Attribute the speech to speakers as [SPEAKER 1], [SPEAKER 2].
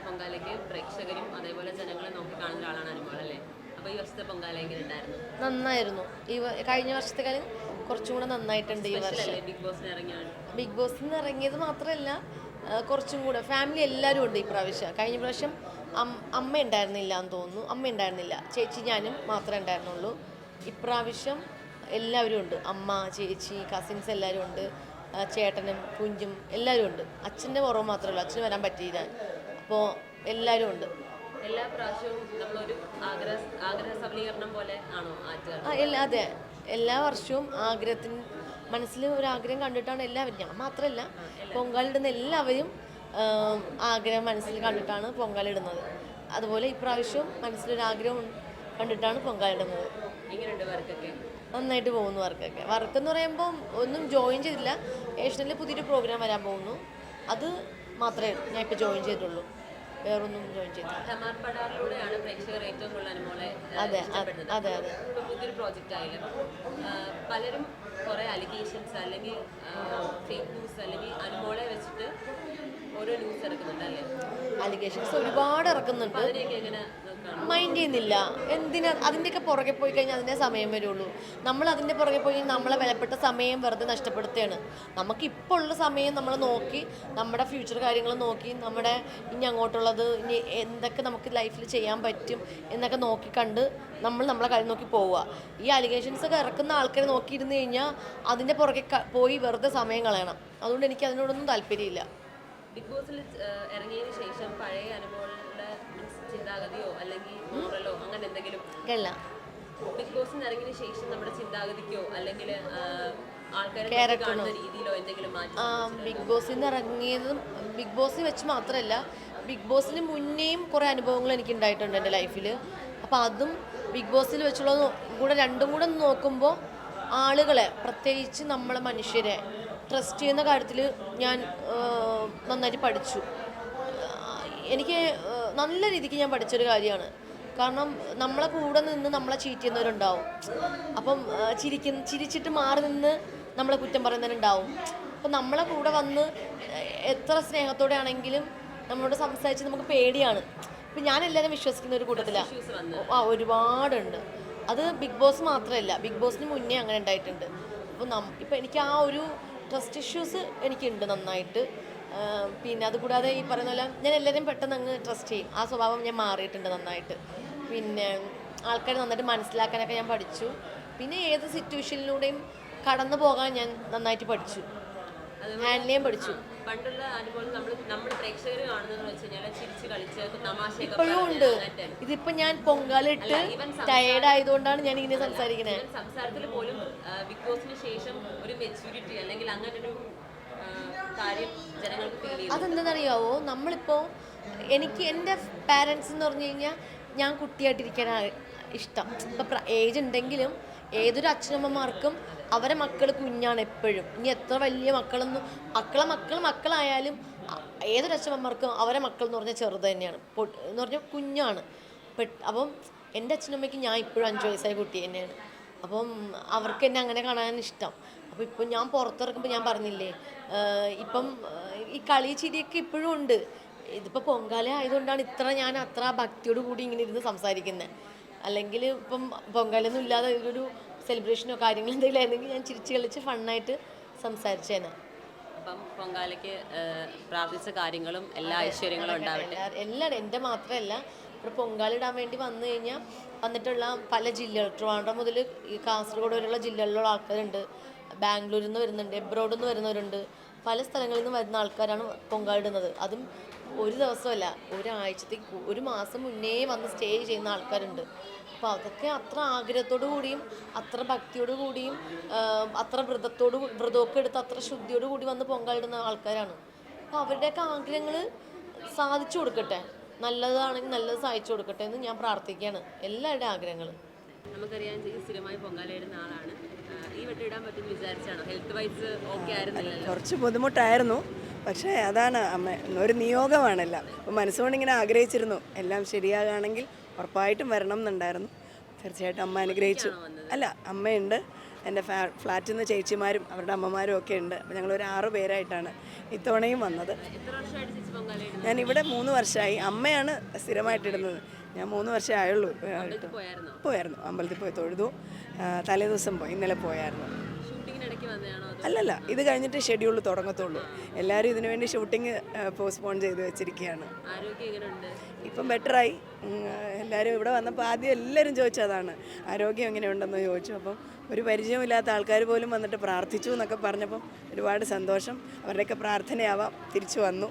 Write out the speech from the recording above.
[SPEAKER 1] പൊങ്കാലയ്ക്ക് പ്രേക്ഷകരും അതേപോലെ ജനങ്ങളെ നോക്കി കാണുന്ന ഒരാളാണ് അനുമോൾ അല്ലേ? അപ്പോൾ ഈ വർഷത്തെ പൊങ്കാല എങ്ങനെ ഉണ്ടായിരുന്നു?
[SPEAKER 2] നന്നായിരുന്നു. കഴിഞ്ഞ വർഷത്തെക്കാളും കുറച്ചും കൂടെ നന്നായിട്ടുണ്ട് ഈ വർഷം.
[SPEAKER 1] ബിഗ് ബോസിന് ഇറങ്ങിയാണ്.
[SPEAKER 2] ബിഗ് ബോസിൽ നിന്ന് ഇറങ്ങിയത് മാത്രമല്ല, കുറച്ചും കൂടെ ഫാമിലി എല്ലാവരും ഉണ്ട് ഈ പ്രാവശ്യം. കഴിഞ്ഞ പ്രാവശ്യം അമ്മ ഉണ്ടായിരുന്നില്ല എന്ന് തോന്നുന്നു. അമ്മ ഉണ്ടായിരുന്നില്ല, ചേച്ചി ഞാനും മാത്രമേ ഉണ്ടായിരുന്നുള്ളൂ. ഇപ്രാവശ്യം എല്ലാവരും ഉണ്ട്. അമ്മ, ചേച്ചി, കസിൻസ് എല്ലാവരും ഉണ്ട്. ചേട്ടനും കുഞ്ചും എല്ലാവരും ഉണ്ട്. അച്ഛൻ്റെ കുറവ് മാത്രമേ ഉള്ളൂ, അച്ഛന് വരാൻ പറ്റിയില്ല. അപ്പോൾ എല്ലാവരും ഉണ്ട്.
[SPEAKER 1] എല്ലാ പ്രാവശ്യവും നമ്മളൊരു ആഗ്രഹ സബലീകരണം പോലെ ആണോ ആറ്റുക?
[SPEAKER 2] അതെ, എല്ലാ വർഷവും മനസ്സിൽ ഒരു ആഗ്രഹം കണ്ടിട്ടാണ് എല്ലാവരും, ഞാൻ മാത്രമല്ല, പൊങ്കാലിടുന്ന എല്ലാവരും ആഗ്രഹം മനസ്സിൽ കണ്ടിട്ടാണ് പൊങ്കാലിടുന്നത്. അതുപോലെ ഇപ്രാവശ്യവും മനസ്സിലൊരാഗ്രഹം കണ്ടിട്ടാണ് പൊങ്കാലിടുന്നത്.
[SPEAKER 1] എങ്ങനെയുണ്ട് വർക്കൊക്കെ?
[SPEAKER 2] നന്നായിട്ട് പോകുന്നു വർക്കൊക്കെ. വർക്കെന്ന് പറയുമ്പോൾ ഒന്നും ജോയിൻ ചെയ്തില്ല. ഏഷ്യനിൽ പുതിയൊരു പ്രോഗ്രാം വരാൻ പോകുന്നു, അത് മാത്രമേ ഞാൻ ഇപ്പോൾ ജോയിൻ ചെയ്തിട്ടുള്ളൂ. വേറൊന്നും ജോയിൻ ചെയ്തില്ല. അതെ അതെ അതെ.
[SPEAKER 1] പുതിയൊരു പ്രോജക്റ്റ് ആയാലും പലരും കുറെ അലിഗേഷൻസ് അല്ലെങ്കിൽ ഫേക്ക് ന്യൂസ് അല്ലെങ്കിൽ അനുമോളെ വെച്ചിട്ട് ഓരോ ന്യൂസ് ഇറക്കുന്നുണ്ടല്ലേ?
[SPEAKER 2] അലിഗേഷൻസ് ഒരുപാട് ഇറക്കുന്നുണ്ട്.
[SPEAKER 1] അതിനെയൊക്കെ എങ്ങനെ
[SPEAKER 2] മൈൻഡ് ചെയ്യുന്നില്ല. എന്തിനാ അതിൻ്റെയൊക്കെ പുറകെ പോയി കഴിഞ്ഞാൽ അതിൻ്റെ സമയം വരുള്ളൂ. നമ്മൾ അതിൻ്റെ പുറകെ പോയി നമ്മളെ വിലപ്പെട്ട സമയം വെറുതെ നഷ്ടപ്പെടുത്തുകയാണ്. നമുക്കിപ്പോൾ ഉള്ള സമയം നമ്മൾ നോക്കി, നമ്മുടെ ഫ്യൂച്ചർ കാര്യങ്ങൾ നോക്കി, നമ്മുടെ ഇനി അങ്ങോട്ടുള്ളത് ഇനി എന്തൊക്കെ നമുക്ക് ലൈഫിൽ ചെയ്യാൻ പറ്റും എന്നൊക്കെ നോക്കിക്കണ്ട് നമ്മളെ കാര്യം നോക്കി പോവുക. ഈ അലിഗേഷൻസ് ഒക്കെ ഇറക്കുന്ന ആൾക്കാരെ നോക്കിയിരുന്നു കഴിഞ്ഞാൽ അതിൻ്റെ പുറകെ പോയി വെറുതെ സമയം കളയണം. അതുകൊണ്ട് എനിക്ക് അതിനോടൊന്നും താല്പര്യമില്ല.
[SPEAKER 1] ബിഗ് ബോസിൽ ഇറങ്ങിയതിന് ശേഷം പഴയ അനുഭവങ്ങളുടെ ചിന്താഗതിയോ അല്ലെങ്കിൽ മോറലോ അങ്ങനെ എന്തെങ്കിലും ബിഗ് ബോസിൽ നിന്ന് ഇറങ്ങിയതിന് ശേഷം നമ്മുടെ ചിന്താഗതിക്കോ അല്ലെങ്കിൽ ആൾക്കാരെ കാണുന്ന രീതിയിലോ എന്തെങ്കിലും മാറ്റം?
[SPEAKER 2] ബിഗ് ബോസിൽ നിന്ന് ഇറങ്ങിയതും ബിഗ് ബോസിൽ വെച്ച് മാത്രമല്ല, ബിഗ് ബോസിന് മുന്നേയും കുറേ അനുഭവങ്ങൾ എനിക്ക് ഉണ്ടായിട്ടുണ്ട് എൻ്റെ ലൈഫിൽ. അപ്പോൾ അതും ബിഗ് ബോസിൽ വെച്ചുള്ളത് കൂടെ രണ്ടും കൂടെ നോക്കുമ്പോൾ ആളുകളെ, പ്രത്യേകിച്ച് നമ്മളെ മനുഷ്യരെ ട്രസ്റ്റ് ചെയ്യുന്ന കാര്യത്തിൽ ഞാൻ നന്നായിട്ട് പഠിച്ചു. എനിക്ക് നല്ല രീതിക്ക് ഞാൻ പഠിച്ചൊരു കാര്യമാണ്. കാരണം നമ്മളെ കൂടെ നിന്ന് നമ്മളെ ചീറ്റ് ചെയ്യുന്നവരുണ്ടാവും. അപ്പം ചിരിച്ചിട്ട് മാറി നിന്ന് നമ്മളെ കുറ്റം പറയുന്നവരുണ്ടാവും. അപ്പം നമ്മളെ കൂടെ വന്ന് എത്ര സ്നേഹത്തോടെ ആണെങ്കിലും നമ്മളോട് സംസാരിച്ച് നമുക്ക് പേടിയാണ്. ഇപ്പം ഞാൻ എല്ലാവരും വിശ്വസിക്കുന്ന ഒരു കൂട്ടത്തിലാണ്. ഒരുപാടുണ്ട്. അത് ബിഗ് ബോസ് മാത്രമല്ല, ബിഗ് ബോസിന് മുന്നേ അങ്ങനെ ഉണ്ടായിട്ടുണ്ട്. അപ്പോൾ ഇപ്പം എനിക്ക് ആ ഒരു ട്രസ്റ്റ് ഇഷ്യൂസ് എനിക്കുണ്ട് നന്നായിട്ട്. പിന്നെ അതുകൂടാതെ ഈ പറയുന്ന പോലെ ഞാൻ എല്ലാവരും പെട്ടെന്ന് അങ്ങ് ട്രസ്റ്റ് ചെയ്യും. ആ സ്വഭാവം ഞാൻ മാറിയിട്ടുണ്ട് നന്നായിട്ട്. പിന്നെ ആൾക്കാരെ നന്നായിട്ട് മനസ്സിലാക്കാനൊക്കെ ഞാൻ പഠിച്ചു. പിന്നെ ഏത് സിറ്റുവേഷനിലൂടെയും കടന്നു പോകാൻ ഞാൻ നന്നായിട്ട് പഠിച്ചു, ഹാൻഡിൽ ചെയ്യാൻ പഠിച്ചു.
[SPEAKER 1] പണ്ടുള്ള അനുഭവം നമ്മൾ പ്രേക്ഷകർ കാണുന്നതെന്ന് വെച്ച് കഴിഞ്ഞാൽ ചിരിച്ച് കളിച്ച് തമാശയൊക്കെ
[SPEAKER 2] ഇപ്പോഴും ഉണ്ട്. ഇതിപ്പോ ഞാൻ പൊങ്കാലിട്ട് ടയേർഡ് ആയതുകൊണ്ടാണ് ഞാൻ ഇങ്ങനെ സംസാരിക്കുന്നത്.
[SPEAKER 1] സംസാരത്തിൽ പോലും ബിഗ് ബോസിന് ശേഷം ഒരു മെച്യൂരിറ്റി അല്ലെങ്കിൽ അങ്ങനെ ഒരു കാര്യം ജനങ്ങൾക്ക് ഫീൽ ചെയ്യും.
[SPEAKER 2] അതെന്താണെന്നറിയാവോ, നമ്മളിപ്പോൾ എനിക്ക് എൻ്റെ പാരൻസ് എന്ന് പറഞ്ഞു കഴിഞ്ഞാൽ ഞാൻ കുട്ടിയായിട്ടിരിക്കാനാണ് ഇഷ്ടം. ഇപ്പം ഏജ് ഉണ്ടെങ്കിലും ഏതൊരു അച്ഛനമ്മമാർക്കും അവരെ മക്കൾ കുഞ്ഞാണ് എപ്പോഴും. ഇനി എത്ര വലിയ മക്കളായാലും ഏതൊരു അച്ഛനമ്മമാർക്കും അവരെ മക്കൾ എന്ന് പറഞ്ഞാൽ ചെറുത് തന്നെയാണ്, എന്ന് പറഞ്ഞാൽ കുഞ്ഞാണ്. അപ്പം എൻ്റെ അച്ഛനമ്മയ്ക്ക് ഞാൻ ഇപ്പോഴും 5 വയസ്സായ കുട്ടി തന്നെയാണ്. അപ്പം അവർക്ക് എന്നെ അങ്ങനെ കാണാൻ ഇഷ്ടം. അപ്പോൾ ഇപ്പം ഞാൻ പുറത്തിറക്കുമ്പോൾ ഞാൻ പറഞ്ഞില്ലേ, ഇപ്പം ഈ കളി ചിരിയൊക്കെ ഇപ്പോഴും ഉണ്ട്. ഇതിപ്പോൾ പൊങ്കാല ആയതുകൊണ്ടാണ് ഞാൻ അത്ര ഭക്തിയോട് കൂടി ഇങ്ങനെ ഇരുന്ന് സംസാരിക്കുന്നത്. അല്ലെങ്കിൽ ഇപ്പം പൊങ്കാലൊന്നും ഇല്ലാതെ ഒരു സെലിബ്രേഷനോ കാര്യങ്ങളോ എന്തെങ്കിലും ആയിരുന്നെങ്കിൽ ഞാൻ ചിരിച്ച് കളിച്ച് ഫണ്ണായിട്ട് സംസാരിച്ചേനെ.
[SPEAKER 1] അപ്പം പൊങ്കാലയ്ക്ക് പ്രാർത്ഥിച്ച കാര്യങ്ങളും എല്ലാ ഐശ്വര്യങ്ങളും ഉണ്ടാവട്ടെ.
[SPEAKER 2] എല്ലാം എൻ്റെ മാത്രമല്ല, ഇവിടെ പൊങ്കാലിടാൻ വേണ്ടി വന്നിട്ടുള്ള പല ജില്ലകൾ, ട്രിവാൻഡ്രം മുതൽ ഈ കാസർഗോഡ് വരെയുള്ള ജില്ലകളിലുള്ള ആൾക്കാരുണ്ട്. ബാംഗ്ലൂരിൽ നിന്ന് വരുന്നുണ്ട്, എബ്രോഡിൽ നിന്ന് വരുന്നവരുണ്ട്. പല സ്ഥലങ്ങളിൽ നിന്ന് വരുന്ന ആൾക്കാരാണ് പൊങ്കാലിടുന്നത്. അതും ഒരു ദിവസമല്ല, ഒരാഴ്ചത്തേക്ക്, ഒരു മാസം മുന്നേ വന്ന് സ്റ്റേ ചെയ്യുന്ന ആൾക്കാരുണ്ട്. അപ്പോൾ അതൊക്കെ അത്ര ആഗ്രഹത്തോടു കൂടിയും അത്ര ഭക്തിയോടു കൂടിയും അത്ര വ്രതമൊക്കെ എടുത്ത് അത്ര ശുദ്ധിയോടു കൂടി വന്ന് പൊങ്കാലിടുന്ന ആൾക്കാരാണ്. അപ്പോൾ അവരുടെയൊക്കെ ആഗ്രഹങ്ങൾ സാധിച്ചു കൊടുക്കട്ടെ, നല്ലതാണെങ്കിൽ നല്ലത് സാധിച്ചു കൊടുക്കട്ടെ എന്ന് ഞാൻ പ്രാർത്ഥിക്കുകയാണ്. എല്ലാവരുടെ ആഗ്രഹങ്ങൾ.
[SPEAKER 1] നമുക്കറിയാൻ സ്ഥിരമായി പൊങ്കാലയിടുന്ന ആളാണ്. ഈ വട്ടം ഇടാൻ പറ്റുമെന്ന് വിചാരിച്ചാണോ? ഹെൽത്ത് വൈസ് ഓക്കെ ആയിരുന്നില്ലല്ലോ?
[SPEAKER 3] കുറച്ച് ബുദ്ധിമുട്ടായിരുന്നു, പക്ഷേ അതാണ് ഒരു നിയോഗമാണല്ലോ. അപ്പോൾ മനസ്സുകൊണ്ട് ഇങ്ങനെ ആഗ്രഹിച്ചിരുന്നു എല്ലാം ശരിയാകുകയാണെങ്കിൽ ഉറപ്പായിട്ടും വരണം എന്നുണ്ടായിരുന്നു. തീർച്ചയായിട്ടും അമ്മ അനുഗ്രഹിച്ചു. അല്ല, അമ്മയുണ്ട്, എൻ്റെ ഫ്ലാറ്റിൽ നിന്ന് ചേച്ചിമാരും അവരുടെ അമ്മമാരും ഒക്കെ ഉണ്ട്. അപ്പോൾ ഞങ്ങളൊരു 6 പേരായിട്ടാണ് ഇത്തവണയും വന്നത്.
[SPEAKER 1] എത്ര വർഷമായിട്ട് ചേച്ചി പൊങ്കാലയിടുന്നത്?
[SPEAKER 3] ഞാനിവിടെ 3 വർഷമായി. അമ്മയാണ് സ്ഥിരമായിട്ടിടുന്നത്. ഞാൻ 3 വർഷമേ ആയുള്ളൂ.
[SPEAKER 1] പോയായിരുന്നോ?
[SPEAKER 3] പോയായിരുന്നു, അമ്പലത്തിൽ പോയി തൊഴുതു. തലേദിവസം പോയി, ഇന്നലെ പോയായിരുന്നു.
[SPEAKER 1] ഷൂട്ടിങ്ങിനിടയ്ക്ക് വന്നതാണോ?
[SPEAKER 3] അല്ലല്ല, ഇത് കഴിഞ്ഞിട്ട് ഷെഡ്യൂൾ തുടങ്ങത്തുള്ളൂ. എല്ലാവരും ഇതിനു വേണ്ടി ഷൂട്ടിങ് പോസ്റ്റ്പോൺ ചെയ്ത് വെച്ചിരിക്കുകയാണ്.
[SPEAKER 1] ആരോഗ്യം എങ്ങനെയുണ്ട്?
[SPEAKER 3] ഇപ്പം ബെറ്ററായി. എല്ലാവരും ഇവിടെ വന്നപ്പോൾ ആദ്യം എല്ലാവരും ചോദിച്ചതാണ്, ആരോഗ്യം എങ്ങനെയുണ്ടെന്ന് ചോദിച്ചു. അപ്പം ഒരു പരിചയമില്ലാത്ത ആൾക്കാർ പോലും വന്നിട്ട് പ്രാർത്ഥിച്ചു എന്നൊക്കെ പറഞ്ഞപ്പം ഒരുപാട് സന്തോഷം. അവരുടെയൊക്കെ പ്രാർത്ഥനയാവാം തിരിച്ചു വന്നു.